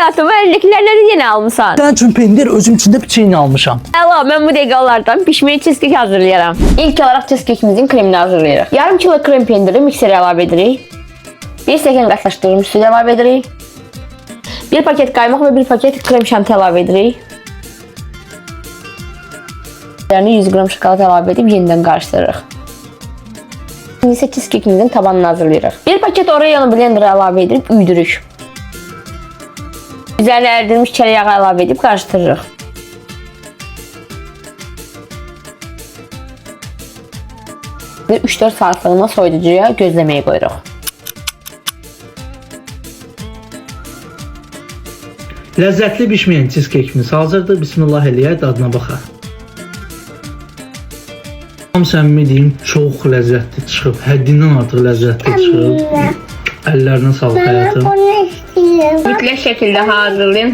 həyatım, əlindəkilərləri yenə almısan. Sənin üçün pendir, özüm üçün də piçeyini almışam. Əla, mən bu dəqiqalardan pişməyə cheesecake hazırlayıram. İlk olaraq cheesecake-imizin kremini hazırlayırıq. Yarım kilo krem pendiri mikserə əlavə edirik. 1 stəkan qatlaşdırılmış süd əlavə edirik. 1 paket qaymaq və 1 paket krem şanti əlavə edirik. 100 qram şokolad əlavə edib yenidən qarışdırırıq. İndi isə cheesecake-imizin tabanını hazırlayırıq. 1 paket Oreo'nu blenderə əlavə edib üydürük. Üzərinə əridilmiş çörək yağı əlavə edib qarışdırırıq. Və 3-4 saatlığına soyuducuya gözləməyə qoyuruq. Ləzzətli bişməyən cheesecake-imiz hazırdır. Bismillah eləyək, dadına baxaq. Tam səmimi deyim, çox ləzzətli çıxıb. Həddindən artıq ləzzətli çıxıb. Əllərinə sağlıq həyatım. Mütləq şəkildə hazırlayın.